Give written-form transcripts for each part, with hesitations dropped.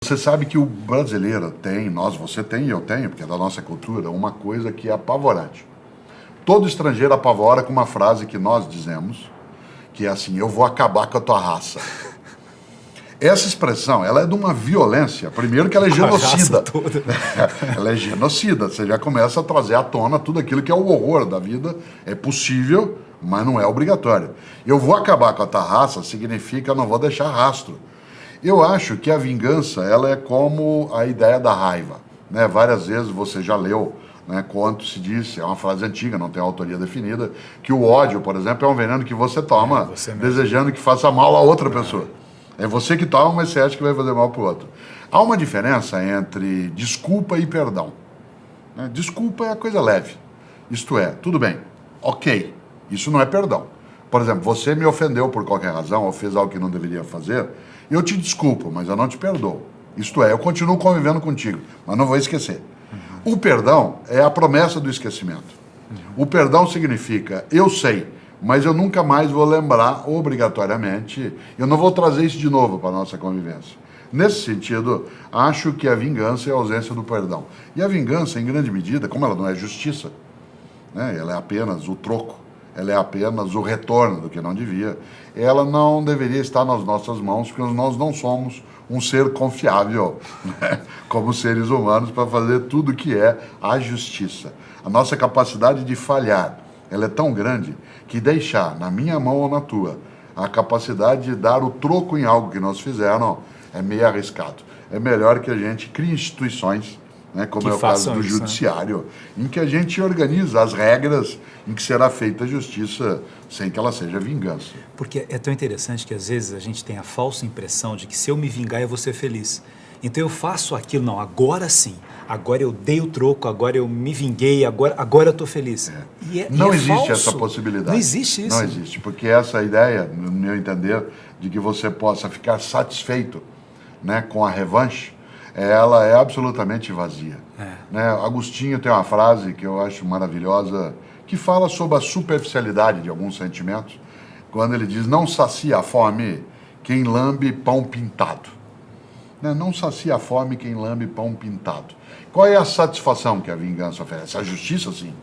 Você sabe que o brasileiro tem, você tem e eu tenho, porque é da nossa cultura, uma coisa que é apavorante. Todo estrangeiro apavora com uma frase que nós dizemos, que é assim: eu vou acabar com a tua raça. Essa expressão, ela é de uma violência. Primeiro que ela é genocida. Ela é genocida. Você já começa a trazer à tona tudo aquilo que é o horror da vida. É possível, mas não é obrigatório. Eu vou acabar com a tua raça significa eu não vou deixar rastro. Eu acho que a vingança, ela é como a ideia da raiva, né? Várias vezes você já leu, né, quanto se disse, é uma frase antiga, não tem autoria definida, que o ódio, por exemplo, é um veneno que você toma desejando que faça mal a outra pessoa. É você que toma, mas você acha que vai fazer mal para o outro. Há uma diferença entre desculpa e perdão. Né? Desculpa é a coisa leve. Isto é, tudo bem, ok, isso não é perdão. Por exemplo, você me ofendeu por qualquer razão, ou fez algo que não deveria fazer, eu te desculpo, mas eu não te perdoo. Isto é, eu continuo convivendo contigo, mas não vou esquecer. O perdão é a promessa do esquecimento. O perdão significa, eu sei, mas eu nunca mais vou lembrar obrigatoriamente, eu não vou trazer isso de novo para a nossa convivência. Nesse sentido, acho que a vingança é a ausência do perdão. E a vingança, em grande medida, como ela não é justiça, né, ela é apenas o troco, ela é apenas o retorno do que não devia, ela não deveria estar nas nossas mãos, porque nós não somos um ser confiável, né, como seres humanos, para fazer tudo que é a justiça. A nossa capacidade de falhar, ela é tão grande que deixar na minha mão ou na tua a capacidade de dar o troco em algo que nós fizeram é meio arriscado. É melhor que a gente crie instituições, né, como é o caso do judiciário, em que a gente organiza as regras em que será feita a justiça sem que ela seja vingança. Porque é tão interessante que às vezes a gente tem a falsa impressão de que se eu me vingar eu vou ser feliz. Então eu faço aquilo, não, agora sim, agora eu dei o troco, agora eu me vinguei, agora eu estou feliz. Não existe essa possibilidade. Não existe isso. Não existe, porque essa ideia, no meu entender, de que você possa ficar satisfeito, né, com a revanche, ela é absolutamente vazia. Né? Agostinho tem uma frase que eu acho maravilhosa, que fala sobre a superficialidade de alguns sentimentos, quando ele diz: não sacia a fome quem lambe pão pintado. Né? Não sacia a fome quem lambe pão pintado. Qual é a satisfação que a vingança oferece? A justiça, sim.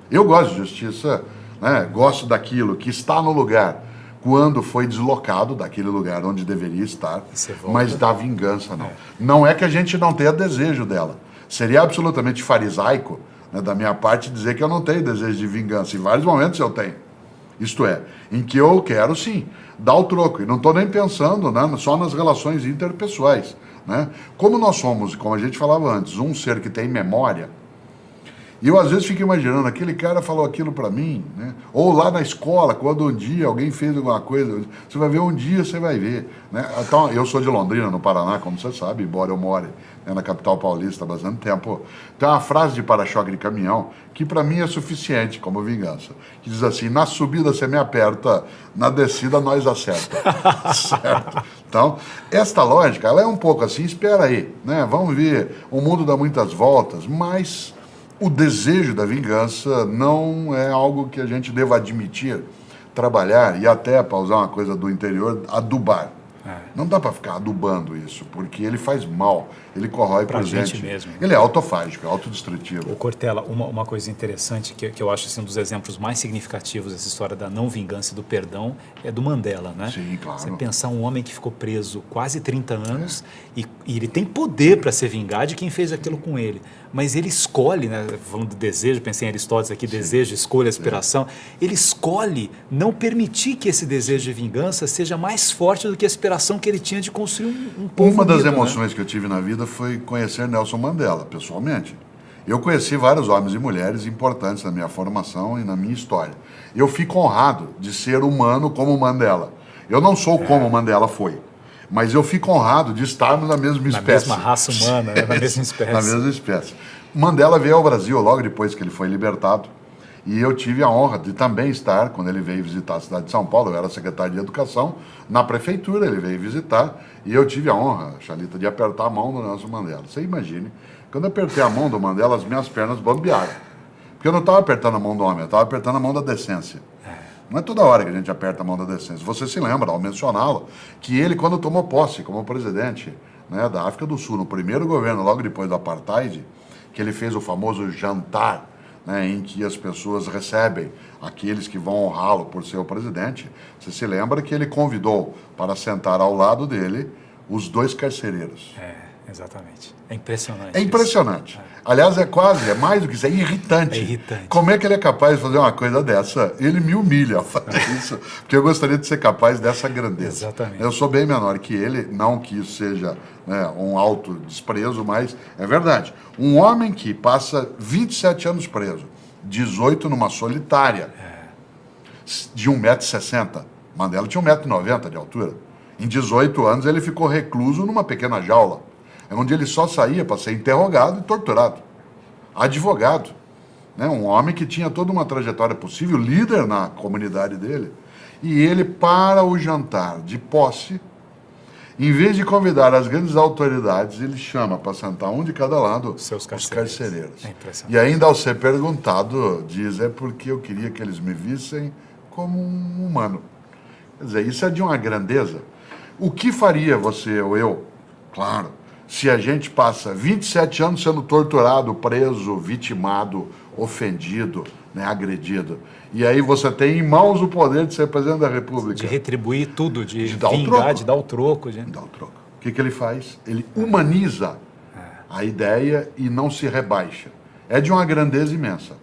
Eu gosto de justiça, né? Gosto daquilo que está no lugar quando foi deslocado daquele lugar onde deveria estar, mas da vingança não. Não é que a gente não tenha desejo dela. Seria absolutamente farisaico, né, da minha parte dizer que eu não tenho desejo de vingança. Em vários momentos eu tenho. Isto é, em que eu quero sim dar o troco. E não estou nem pensando, né, só nas relações interpessoais. Né? Como nós somos, como a gente falava antes, um ser que tem memória, e eu às vezes fico imaginando, aquele cara falou aquilo para mim, né? Ou lá na escola, quando um dia alguém fez alguma coisa, você vai ver um dia, você vai ver. Né? Então, eu sou de Londrina, no Paraná, como você sabe, embora eu more, né, na capital paulista há bastante tempo. Tem uma frase de para-choque de caminhão que para mim é suficiente como vingança, que diz assim: na subida você me aperta, na descida nós acerta. Certo? Então, esta lógica, ela é um pouco assim, espera aí, né? Vamos ver, o mundo dá muitas voltas, mas o desejo da vingança não é algo que a gente deva admitir, trabalhar e até, para usar uma coisa do interior, adubar. Não dá para ficar adubando isso, porque ele faz mal, ele corrói por dentro. Mesmo. Ele é autofágico, é autodestrutivo. Ô Cortella, uma coisa interessante que eu acho assim, um dos exemplos mais significativos dessa história da não vingança e do perdão é do Mandela, né? Sim, claro. Você pensar um homem que ficou preso quase 30 anos e ele tem poder para se vingar de quem fez aquilo com ele, mas ele escolhe, né? Falando de desejo, pensei em Aristóteles aqui, desejo, escolha, aspiração, ele escolhe não permitir que esse desejo de vingança seja mais forte do que a aspiração que ele tinha de construir um povo Uma das unido, emoções, né, que eu tive na vida foi conhecer Nelson Mandela, pessoalmente. Eu conheci vários homens e mulheres importantes na minha formação e na minha história. Eu fico honrado de ser humano como Mandela. Eu não sou como Mandela foi, mas eu fico honrado de estarmos na mesma espécie. Na mesma raça humana, né? Na mesma espécie. Na mesma espécie. Mandela veio ao Brasil logo depois que ele foi libertado. E eu tive a honra de também estar, quando ele veio visitar a cidade de São Paulo, eu era secretário de Educação, na prefeitura ele veio visitar, e eu tive a honra, Xalita, de apertar a mão do Nelson Mandela. Você imagine, quando eu apertei a mão do Mandela, as minhas pernas bambearam. Porque eu não estava apertando a mão do homem, eu estava apertando a mão da decência. Não é toda hora que a gente aperta a mão da decência. Você se lembra, ao mencioná-lo, que ele, quando tomou posse como presidente né, da África do Sul, no primeiro governo, logo depois do Apartheid, que ele fez o famoso jantar, né, em que as pessoas recebem aqueles que vão honrá-lo por ser o presidente. Você se lembra que ele convidou para sentar ao lado dele os 2 carcereiros. Exatamente. É impressionante. É impressionante. Aliás, é mais do que isso, é irritante. É irritante. Como é que ele é capaz de fazer uma coisa dessa? Ele me humilha a fazer isso, porque eu gostaria de ser capaz dessa grandeza. Exatamente. Eu sou bem menor que ele, não que isso seja, né, um alto desprezo, mas é verdade. Um homem que passa 27 anos preso, 18 numa solitária, de 1,60 m. Mandela tinha 1,90 m de altura. Em 18 anos ele ficou recluso numa pequena jaula, onde ele só saía para ser interrogado e torturado. Advogado, né? Um homem que tinha toda uma trajetória possível, líder na comunidade dele. E ele, para o jantar de posse, em vez de convidar as grandes autoridades, ele chama para sentar um de cada lado os carcereiros. É e ainda ao ser perguntado, diz, é porque eu queria que eles me vissem como um humano. Quer dizer, isso é de uma grandeza. O que faria você ou eu, claro, se a gente passa 27 anos sendo torturado, preso, vitimado, ofendido, né, agredido, e aí você tem em mãos o poder de ser presidente da República. De retribuir tudo, de dar vingar, de dar o troco. De dar o troco. O que ele faz? Ele humaniza a ideia e não se rebaixa. É de uma grandeza imensa.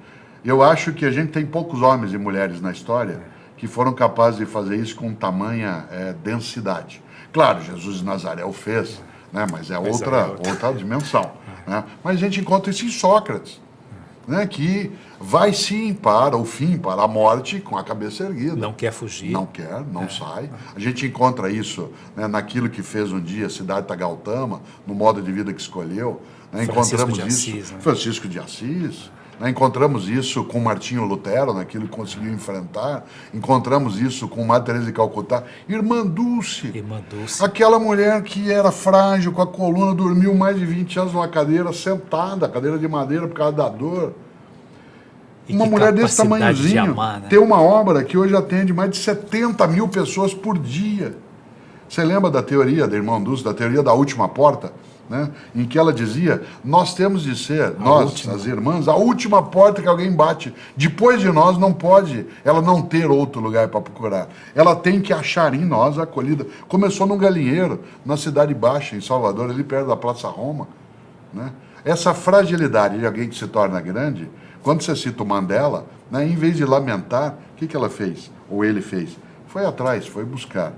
Eu acho que a gente tem poucos homens e mulheres na história que foram capazes de fazer isso com tamanha densidade. Claro, Jesus de Nazaré o fez, né, mas é outra dimensão. Né? Mas a gente encontra isso em Sócrates, né, que vai sim para o fim, para a morte, com a cabeça erguida. Não quer fugir. Não quer, não sai. A gente encontra isso, né, naquilo que fez um dia Siddhartha Gautama, no modo de vida que escolheu. Né? Encontramos isso. Assis, né? Francisco de Assis. Né? Encontramos isso com Martinho Lutero, naquilo que conseguiu enfrentar. Encontramos isso com Madre Teresa de Calcutá. Irmã Dulce. Irmã Dulce. Aquela mulher que era frágil, com a coluna, dormiu mais de 20 anos numa cadeira, sentada, cadeira de madeira por causa da dor. Uma mulher desse tamanhozinho de amar, né? tem uma obra que hoje atende mais de 70 mil pessoas por dia. Você lembra da teoria da Irmã Dulce, da teoria da última porta? Né? Em que ela dizia, nós temos de ser, as irmãs, a última porta que alguém bate. Depois de nós não pode ela não ter outro lugar para procurar. Ela tem que achar em nós a acolhida. Começou num galinheiro, na Cidade Baixa, em Salvador, ali perto da Praça Roma. Né? Essa fragilidade de alguém que se torna grande, quando você cita o Mandela, né, em vez de lamentar, o que ela fez? Ou ele fez? Foi atrás, foi buscar.